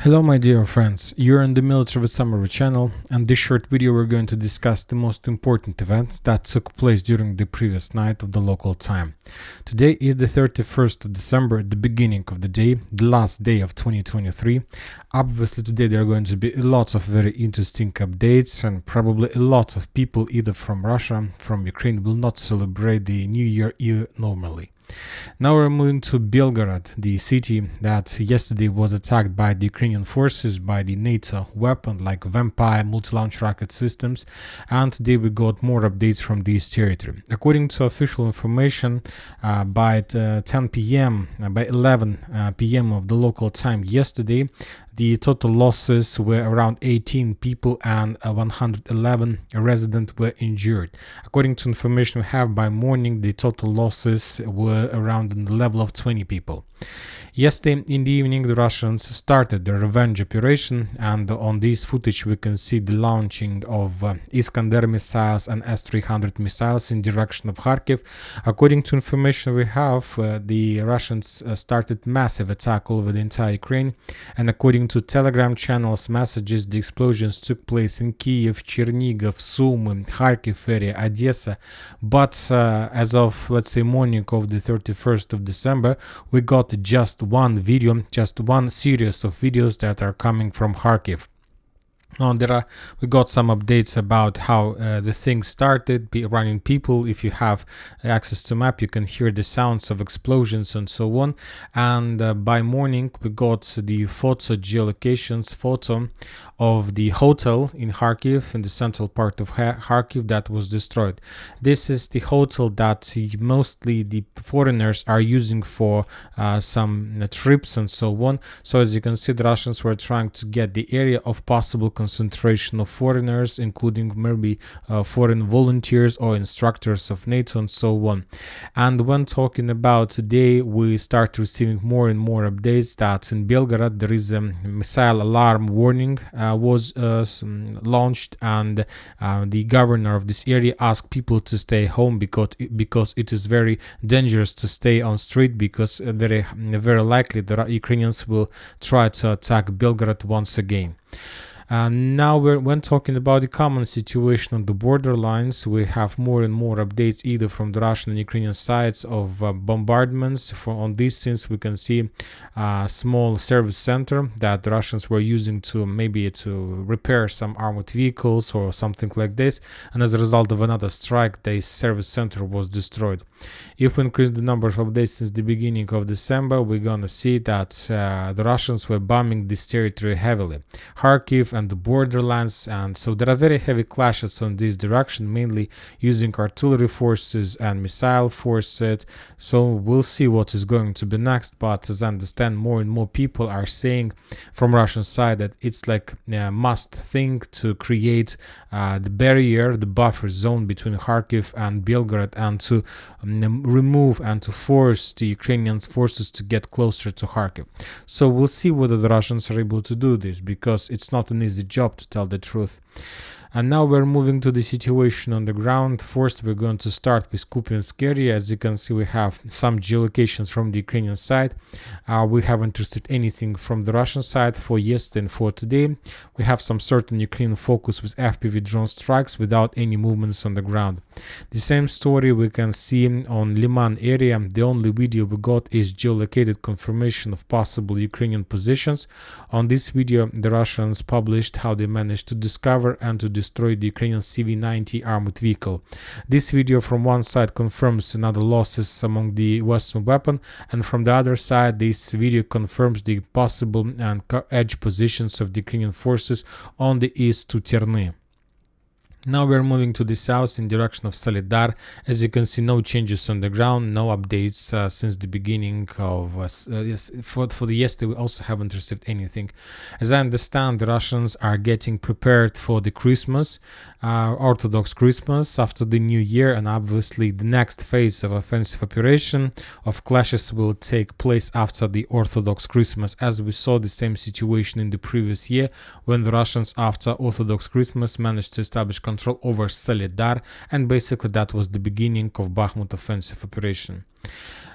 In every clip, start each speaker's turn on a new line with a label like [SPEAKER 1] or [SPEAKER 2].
[SPEAKER 1] Hello my dear friends, you're on the Military Summary channel, and this short video we're going to discuss the most important events that took place during the previous night of the local time. Today is the 31st of December, the beginning of the day, the last day of 2023. Obviously today there are going to be lots of very interesting updates, and probably a lot of people either from Russia, from Ukraine will not celebrate the New Year normally. Now we're moving to Belgorod, the city that yesterday was attacked by the Ukrainian forces by the NATO weapon like Vampire multi-launch rocket systems, and today we got more updates from this territory. According to official information, by 10 p.m., by 11 p.m. of the local time yesterday, the total losses were around 18 people and 111 residents were injured. According to information we have, by morning the total losses were around the level of 20 people. Yesterday in the evening the Russians started their revenge operation, and on this footage we can see the launching of Iskander missiles and S-300 missiles in direction of Kharkiv. According to information we have, the Russians started massive attack all over the entire Ukraine, and according to Telegram channels messages, the explosions took place in Kiev, Chernigov, Sumy, Kharkiv area, Odessa, but as of, let's say, morning of the 31st of December, we got just one video, just one series of videos that are coming from Kharkiv. We got some updates about how the thing started, running people. If you have access to map, you can hear the sounds of explosions and so on. And by morning, we got the geolocations photo of the hotel in Kharkiv, in the central part of Kharkiv, that was destroyed. This is the hotel that mostly the foreigners are using for some trips and so on. So as you can see, the Russians were trying to get the area of possible concentration of foreigners, including maybe foreign volunteers or instructors of NATO and so on. And when talking about today, we start receiving more and more updates that in Belgorod there is a missile alarm warning was launched, and the governor of this area asked people to stay home because it is very dangerous to stay on street, because very likely the Ukrainians will try to attack Belgorod once again. Now when talking about the common situation on the borderlines, we have more and more updates either from the Russian and Ukrainian sides of bombardments. On these scenes we can see a small service center that the Russians were using to repair some armored vehicles or something like this, and as a result of another strike, this service center was destroyed. If we increase the number of updates since the beginning of December, we're gonna see that the Russians were bombing this territory heavily, Kharkiv and the borderlands, and so there are very heavy clashes on this direction, mainly using artillery forces and missile forces. So we'll see what is going to be next, but as I understand, more and more people are saying from Russian side that it's like a must thing to create the barrier, the buffer zone between Kharkiv and Belgorod, and to remove and to force the Ukrainian forces to get closer to Kharkiv. So we'll see whether the Russians are able to do this, because it's not an easy job, to tell the truth. And now we're moving to the situation on the ground. First, we're going to start with Kupiansk area. As you can see, we have some geolocations from the Ukrainian side. We haven't received anything from the Russian side for yesterday and for today. We have some certain Ukrainian focus with FPV drone strikes without any movements on the ground. The same story we can see on Liman area. The only video we got is geolocated confirmation of possible Ukrainian positions. On this video, the Russians published how they managed to discover and to destroy the Ukrainian CV-90 armored vehicle. This video from one side confirms another losses among the Western weapon, and from the other side this video confirms the possible and edge positions of the Ukrainian forces on the east to Terny. Now we're moving to the south in direction of Solidar. As you can see, no changes on the ground, no updates since the beginning of for the yesterday. We also haven't received anything. As I understand, the Russians are getting prepared for the Christmas, Orthodox Christmas after the New Year, and obviously the next phase of offensive operation of clashes will take place after the Orthodox Christmas, as we saw the same situation in the previous year when the Russians after Orthodox Christmas managed to establish control over Solidar, and basically that was the beginning of Bakhmut offensive operation.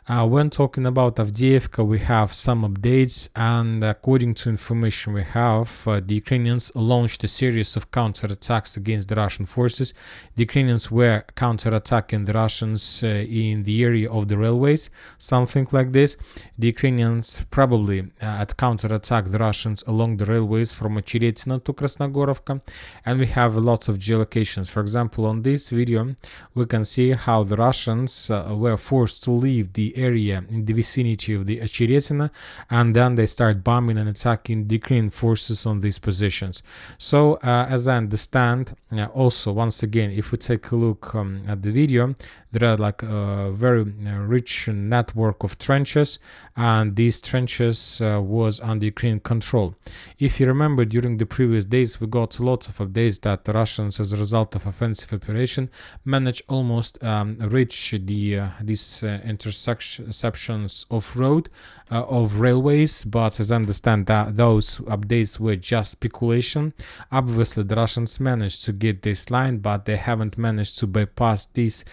[SPEAKER 1] When talking about Avdiivka, we have some updates, and according to information we have, the Ukrainians launched a series of counterattacks against the Russian forces. The Ukrainians were counterattacking the Russians in the area of the railways, something like this. The Ukrainians probably had counterattacked the Russians along the railways from Ocheretina to Krasnogorovka, and we have lots of geolocations. For example, on this video, we can see how the Russians were forced to leave the area in the vicinity of the Ocheretina, and then they start bombing and attacking the Ukrainian forces on these positions. So as I understand, also once again, if we take a look at the video, there are like a very rich network of trenches, and these trenches was under Ukrainian control. If you remember, during the previous days we got lots of updates that the Russians, as a result of offensive operation, managed almost reach these intersections of road of railways, but as I understand that those updates were just speculation. Obviously the Russians managed to get this line, but they haven't managed to bypass this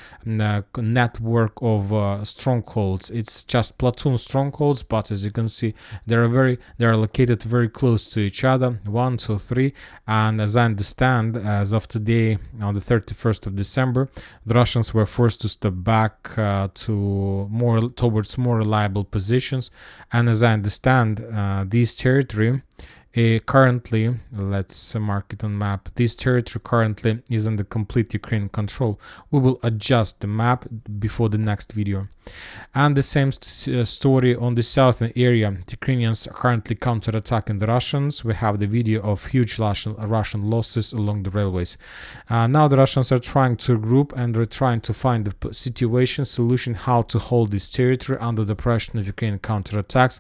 [SPEAKER 1] network of strongholds. It's just platoon strongholds, but as you can see, they are located very close to each other, 1, 2, 3, and as I understand, as of today, on the 31st of December, the Russians were forced to step back towards more reliable positions. And as I understand, this territory currently, let's mark it on map, this territory currently is under complete Ukrainian control. We will adjust the map before the next video. And the same story on the southern area. The Ukrainians are currently counterattacking the Russians. We have the video of huge Russian losses along the railways. Now the Russians are trying to regroup, and they're trying to find the solution how to hold this territory under the pressure of Ukrainian counterattacks,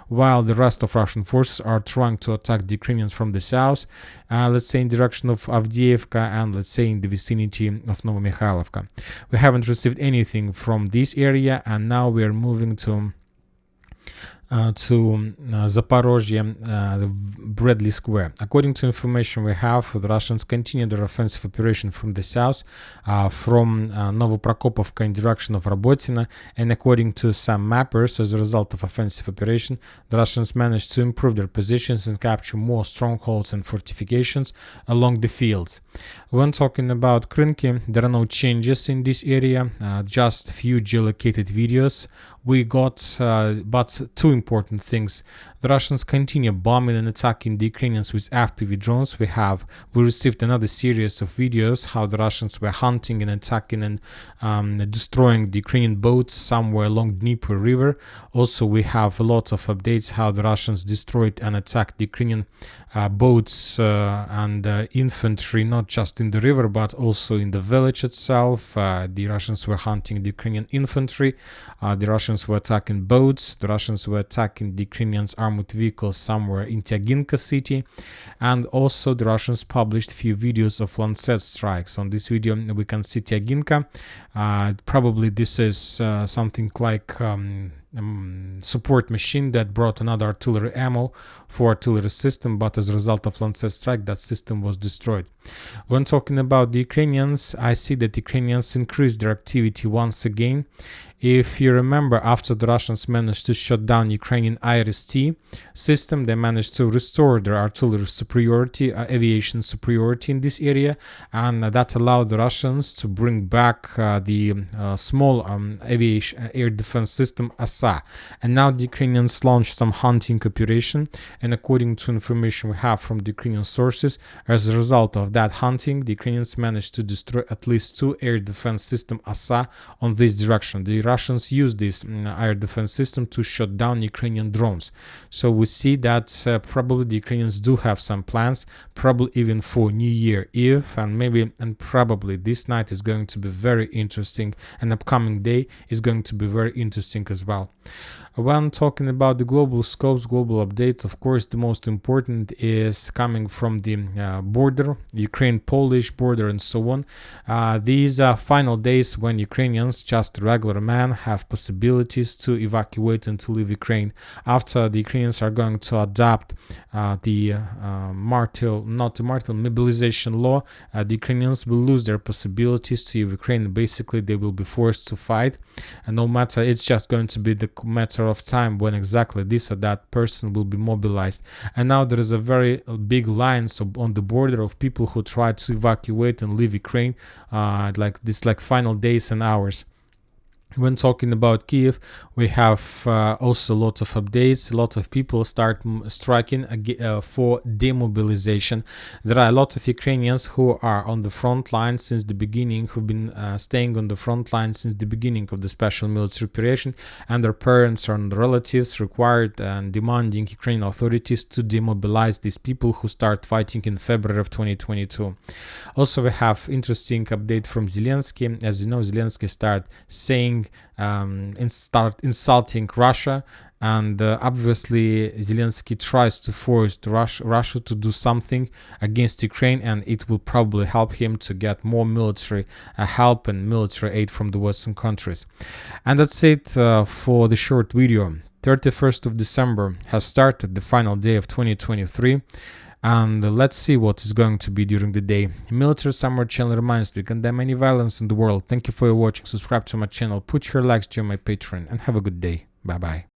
[SPEAKER 1] while the rest of Russian forces are trying to attack the Ukrainians from the south, let's say in direction of Avdiivka, and let's say in the vicinity of Novomikhailivka. We haven't received anything from this area, and now we are moving to Zaporozhye, Bradley Square. According to information we have, the Russians continue their offensive operation from the south, from Novoprokopovka in direction of Robotina, and according to some mappers, as a result of offensive operation, the Russians managed to improve their positions and capture more strongholds and fortifications along the fields. When talking about Krynki, there are no changes in this area, just few geolocated videos. We got but two important things. The Russians continue bombing and attacking the Ukrainians with FPV drones. We received another series of videos how the Russians were hunting and attacking and destroying the Ukrainian boats somewhere along Dnieper River. Also, we have lots of updates how the Russians destroyed and attacked the Ukrainian boats and infantry, not just in the river but also in the village itself. The Russians were hunting the Ukrainian infantry. The Russians were attacking boats. The Russians were attacking the Ukrainians' armored vehicles somewhere in Tyaginka city. And also the Russians published few videos of Lancet strikes. On this video we can see Tyaginka. Probably this is something like support machine that brought another artillery ammo for artillery system, but as a result of Lancet strike, that system was destroyed. When talking about the Ukrainians, I see that the Ukrainians increased their activity once again. If you remember, after the Russians managed to shut down Ukrainian IRIS-T system, they managed to restore their artillery superiority, aviation superiority in this area, and that allowed the Russians to bring back the small aviation air defense system ASA. And now the Ukrainians launched some hunting operation, and according to information we have from the Ukrainian sources, as a result of that hunting, the Ukrainians managed to destroy at least 2 air defense system ASA on this direction. The Russians used this air defense system to shut down Ukrainian drones. So we see that probably the Ukrainians do have some plans, probably even for New Year Eve, and probably this night is going to be very interesting, and upcoming day is going to be very interesting as well. When talking about the global scopes, global updates, of course, the most important is coming from the border, Ukraine-Polish border, and so on. These are final days when Ukrainians, just regular men, have possibilities to evacuate and to leave Ukraine. After the Ukrainians are going to adopt the mobilization law, the Ukrainians will lose their possibilities to Ukraine. Basically, they will be forced to fight, and no matter, it's just going to be the matter of time when exactly this or that person will be mobilized. And now there is a very big line on the border of people who try to evacuate and leave Ukraine, like final days and hours. When talking about Kiev, we have also lots of updates. A lot of people start striking for demobilization. There are a lot of Ukrainians who are on the front line since the beginning, who've been staying on the front line since the beginning of the special military operation, and their parents and relatives required and demanding Ukrainian authorities to demobilize these people who start fighting in February of 2022. Also, we have interesting update from Zelensky. As you know, Zelensky started saying start insulting Russia, and obviously Zelensky tries to force Russia to do something against Ukraine, and it will probably help him to get more military help and military aid from the Western countries. And that's it for the short video. 31st of December has started, the final day of 2023. And let's see what is going to be during the day. Military Summer channel reminds you, we condemn any violence in the world. Thank you for your watching. Subscribe to my channel, put your likes, join my Patreon, and have a good day. Bye bye.